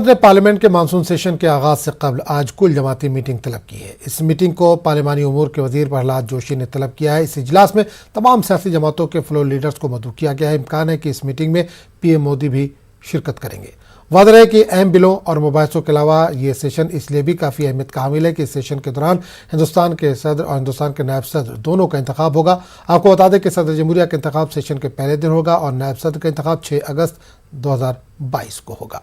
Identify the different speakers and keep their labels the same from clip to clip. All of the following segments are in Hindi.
Speaker 1: ने पार्लियामेंट के मानसून सेशन के आगाज से कबल आज कुल जमाती मीटिंग तलब की है। इस मीटिंग को पार्लियामानी उमूर के वजीर प्रहलाद जोशी ने तलब किया है। इस इजलास में तमाम सियासी जमातों के फ्लोर लीडर्स को मदऊ किया गया है। इम्कान है कि इस मीटिंग में पीएम मोदी भी शिरकत करेंगे। वाज़ेह है कि अहम बिलों और मुबाहिसों के अलावा ये सेशन इसलिए भी काफ़ी अहमियत का हामिल है कि इस सेशन के दौरान हिंदुस्तान के सदर और हिंदुस्तान के नायब सदर दोनों का इंतखाब होगा। आपको बता दें कि सदर जमहूरिया का इंतखाब सेशन के पहले दिन होगा और नायब सदर का इंतखाब 6 अगस्त 2022 को होगा।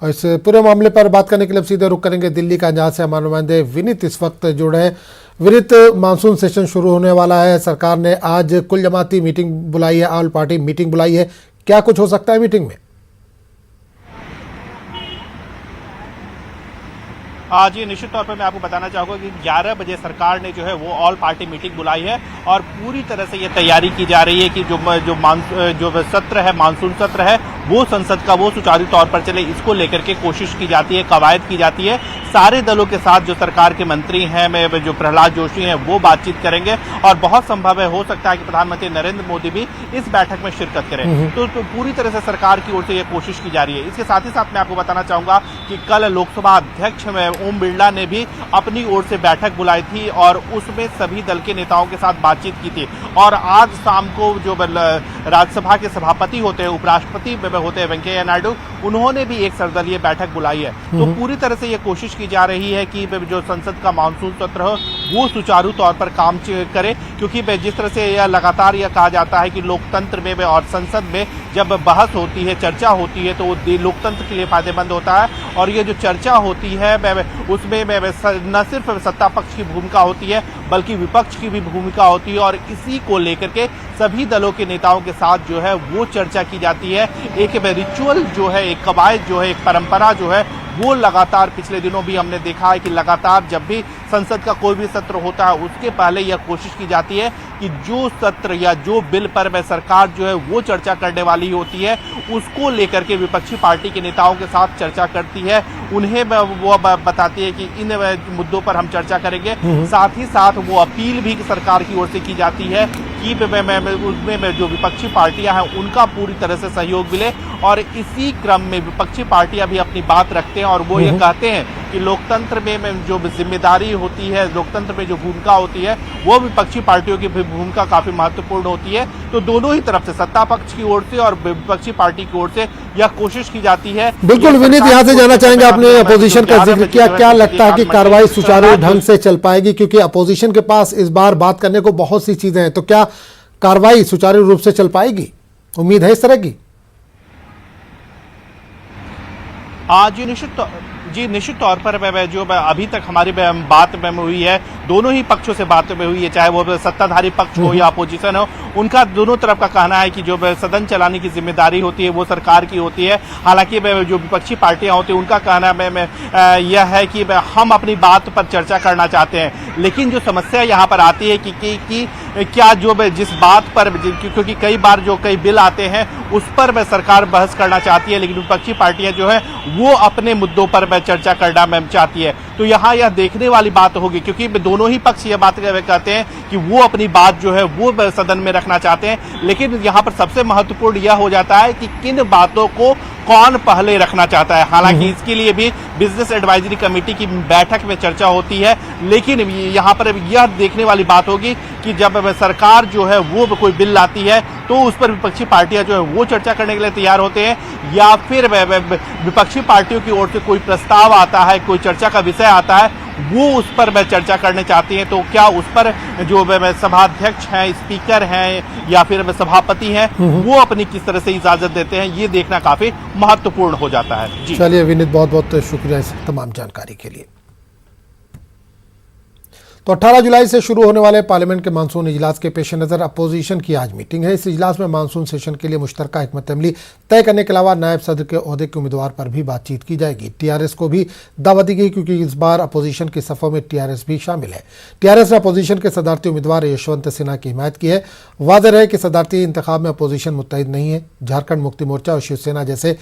Speaker 1: और इस पूरे मामले पर बात करने के लिए सीधे रुख करेंगे दिल्ली का, जहां से हमारे नुमाइंदे विनीत इस वक्त जुड़े हैं। विनीत, मानसून सेशन शुरू होने वाला है, सरकार ने आज कुल जमाती मीटिंग बुलाई है, ऑल पार्टी मीटिंग बुलाई है, क्या कुछ हो सकता है मीटिंग में?
Speaker 2: जी निश्चित तौर पर मैं आपको बताना चाहूँगा कि 11 बजे सरकार ने जो है वो ऑल पार्टी मीटिंग बुलाई है और पूरी तरह से ये तैयारी की जा रही है कि जो सत्र है, मानसून सत्र है, वो संसद का वो सुचारू तौर पर चले, इसको लेकर के कोशिश की जाती है, कवायद की जाती है। सारे दलों के साथ जो सरकार के मंत्री हैं, जो प्रहलाद जोशी हैं, वो बातचीत करेंगे और बहुत संभव है, हो सकता है कि प्रधानमंत्री नरेंद्र मोदी भी इस बैठक में शिरकत करें। तो पूरी तरह से सरकार की ओर से ये कोशिश की जा रही है। इसके साथ ही साथ मैं आपको बताना चाहूंगा कि कल लोकसभा अध्यक्ष ओम बिरला ने भी अपनी ओर से बैठक बुलाई थी और उसमें सभी दल के नेताओं के साथ बातचीत की थी। और आज शाम को जो राज्यसभा के सभापति होते हैं, उपराष्ट्रपति होते हैं वेंकैया नायडू, उन्होंने भी एक सर्वदलीय बैठक बुलाई है। तो पूरी तरह से ये कोशिश की जा रही है कि जो संसद का मानसून सत्र हो वो सुचारू तौर पर काम करे, क्योंकि जिस तरह से यह लगातार यह कहा जाता है कि लोकतंत्र में और संसद में जब बहस होती है, चर्चा होती है, तो वो लोकतंत्र के लिए फायदेमंद होता है। और ये जो चर्चा होती है उसमें न सिर्फ सत्ता पक्ष की भूमिका होती है बल्कि विपक्ष की भी भूमिका होती है और इसी को लेकर के सभी दलों के नेताओं के साथ जो है वो चर्चा की जाती है। एक रिचुअल जो है, एक कवायद जो है, एक परंपरा जो है, वो लगातार पिछले दिनों भी हमने देखा है कि लगातार जब भी संसद का कोई भी सत्र होता है उसके पहले यह कोशिश की जाती है कि जो सत्र या जो बिल पर सरकार जो है वो चर्चा करने वाली होती है उसको लेकर के विपक्षी पार्टी के नेताओं के साथ चर्चा करती है, उन्हें वो बताती है कि इन मुद्दों पर हम चर्चा करेंगे। साथ ही साथ वो अपील भी सरकार की ओर से की जाती है कि उसमें जो विपक्षी पार्टियां हैं उनका पूरी तरह से सहयोग मिले। और इसी क्रम में विपक्षी पार्टियां भी अपनी बात रखते हैं और वो ये कहते हैं कि लोकतंत्र में जो जिम्मेदारी होती है, लोकतंत्र में जो भूमिका होती है, वो विपक्षी पार्टियों की भूमिका काफी महत्वपूर्ण होती है। तो दोनों ही तरफ से, सत्ता पक्ष की ओर से और विपक्षी पार्टी की ओर से यह कोशिश की जाती है।
Speaker 1: बिल्कुल विनीत, यहाँ से जानना चाहेंगे, आपने अपोजिशन का जिक्र किया, क्या लगता है कि कार्रवाई सुचारू ढंग से चल पाएगी? क्योंकि अपोजिशन के पास इस बार बात करने को बहुत सी चीजें हैं, तो क्या कार्रवाई सुचारू रूप से चल पाएगी? उम्मीद है इस तरह की?
Speaker 2: जी निश्चित तौर पर जो अभी तक हमारी बात में हुई है, दोनों ही पक्षों से बात में हुई है, चाहे वो सत्ताधारी पक्ष हो या अपोजिशन हो, उनका दोनों तरफ का कहना है कि जो सदन चलाने की जिम्मेदारी होती है वो सरकार की होती है। हालांकि जो विपक्षी पार्टियां होती हैं उनका कहना यह है कि हम अपनी बात पर चर्चा करना चाहते हैं, लेकिन जो समस्या यहाँ पर आती है कि क्या जो जिस बात पर, क्योंकि कई बार जो कई बिल आते हैं उस पर सरकार बहस करना चाहती है, लेकिन विपक्षी पार्टियां जो है वो अपने मुद्दों पर चर्चा करना चाहती है। तो यहाँ यह देखने वाली बात होगी, क्योंकि दोनों ही पक्ष यह बात कहते हैं कि वो अपनी बात जो है वो सदन में रखना चाहते हैं, लेकिन यहाँ पर सबसे महत्वपूर्ण यह हो जाता है कि किन बातों को कौन पहले रखना चाहता है। हालांकि इसके लिए भी बिजनेस एडवाइजरी कमेटी की बैठक में चर्चा होती है, लेकिन यहाँ पर यह देखने वाली बात होगी कि जब सरकार जो है वो कोई बिल लाती है तो उस पर विपक्षी पार्टियां जो है वो चर्चा करने के लिए तैयार होते हैं, या फिर विपक्षी पार्टियों की ओर से कोई प्रस्ताव आता है, कोई चर्चा का विषय आता है, वो उस पर चर्चा करना चाहती हैं। तो क्या उस पर जो सभाध्यक्ष हैं, स्पीकर हैं या फिर सभापति हैं, वो अपनी किस तरह से इजाजत देते हैं, ये देखना काफी महत्वपूर्ण हो जाता है। जी
Speaker 1: चलिए विनीत, बहुत बहुत शुक्रिया इस तमाम जानकारी के लिए। तो 18 जुलाई से शुरू होने वाले पार्लियामेंट के मानसून इजलास के पेश नज़र अपोजिशन की आज मीटिंग है। इस इजलास में मानसून सेशन के लिए मुश्तरका हिकमत अमली तय करने के अलावा नायब सदर के ओहदे के उम्मीदवार पर भी बातचीत की जाएगी। टीआरएस को भी दावत दी गई, क्योंकि इस बार अपोजिशन की सफ़ों में टीआरएस भी शामिल है। टीआरएस ने अपोजिशन के सदारती उम्मीदवार यशवंत सिन्हा की हिमायत की है। वाज़ेह है कि सदारती इंतखाब में अपोजिशन मुत्तहिद नहीं है। झारखंड मुक्ति मोर्चा और शिवसेना जैसे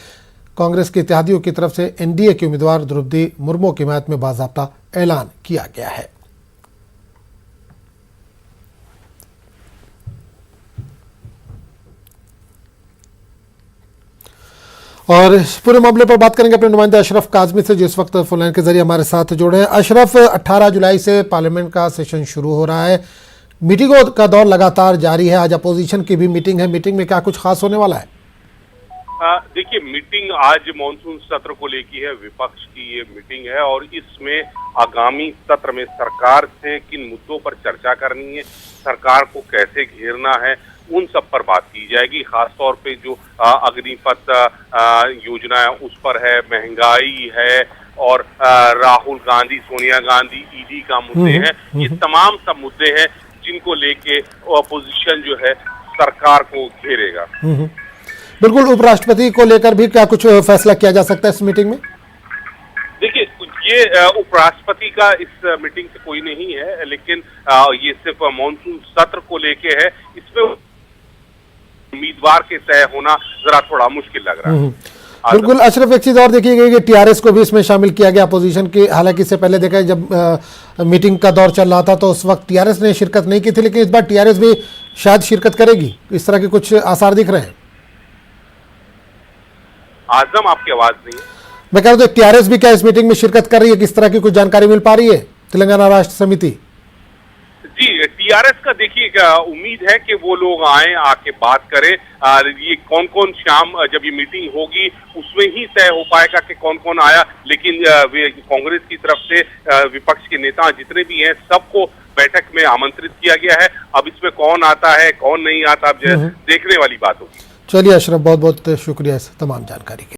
Speaker 1: कांग्रेस के इत्तेहादियों की तरफ से एनडीए के उम्मीदवार द्रौपदी मुर्मू की हिमायत में बाज़ाब्ता ऐलान किया गया है। और इस पूरे मामले पर बात करेंगे अपने नुमाइंदा अशरफ काजमी से, जो इस वक्त फोन लाइन के जरिए हमारे साथ जुड़े हैं। अशरफ, 18 जुलाई से पार्लियामेंट का सेशन शुरू हो रहा है, मीटिंगों का दौर लगातार जारी है। आज अपोजिशन की भी मीटिंग है, मीटिंग में क्या कुछ खास होने वाला है?
Speaker 3: देखिए, मीटिंग आज मॉनसून सत्र को लेकर है, विपक्ष की ये मीटिंग है और इसमें आगामी सत्र में सरकार से किन मुद्दों पर चर्चा करनी है, सरकार को कैसे घेरना है, उन सब पर बात की जाएगी। खासतौर पे जो अग्निपथ योजना है उस पर है, महंगाई है और राहुल गांधी, सोनिया गांधी, ईडी का मुद्दे हैं। ये तमाम सब मुद्दे हैं जिनको लेके अपोजिशन जो है सरकार को घेरेगा।
Speaker 1: बिल्कुल, उपराष्ट्रपति को लेकर भी क्या कुछ फैसला किया जा सकता है इस मीटिंग में? देखिए,
Speaker 3: ये उपराष्ट्रपति का इस मीटिंग से कोई नहीं है, लेकिन ये सिर्फ मॉनसून सत्र को लेके है। इसमें उम्मीदवार के तय होना जरा थोड़ा मुश्किल लग रहा है।
Speaker 1: बिल्कुल अशरफ, एक चीज और देखी गई कि टीआरएस को भी इसमें शामिल किया गया अपोजिशन की। हालांकि इससे पहले देखा जब मीटिंग का दौर चल रहा था तो उस वक्त टीआरएस ने शिरकत नहीं की थी, लेकिन इस बार टीआरएस भी शायद शिरकत करेगी, इस तरह के कुछ आसार दिख रहे हैं।
Speaker 3: आजम, आपकी आवाज नहीं है।
Speaker 1: मैं कह रहा हूँ टीआरएस भी क्या इस मीटिंग में शिरकत कर रही है? किस तरह की कुछ जानकारी मिल पा रही है तेलंगाना राष्ट्र समिति?
Speaker 3: जी, टीआरएस का देखिए उम्मीद है कि वो लोग आए, आके बात करें। ये कौन कौन शाम जब ये मीटिंग होगी उसमें ही तय हो पाएगा कि कौन कौन आया। लेकिन कांग्रेस की तरफ से विपक्ष के नेता जितने भी हैं सबको बैठक में आमंत्रित किया गया है। अब इसमें कौन आता है कौन नहीं आता, अब देखने वाली बात होगी।
Speaker 1: चलिए अशरफ, बहुत बहुत शुक्रिया इस तमाम जानकारी के।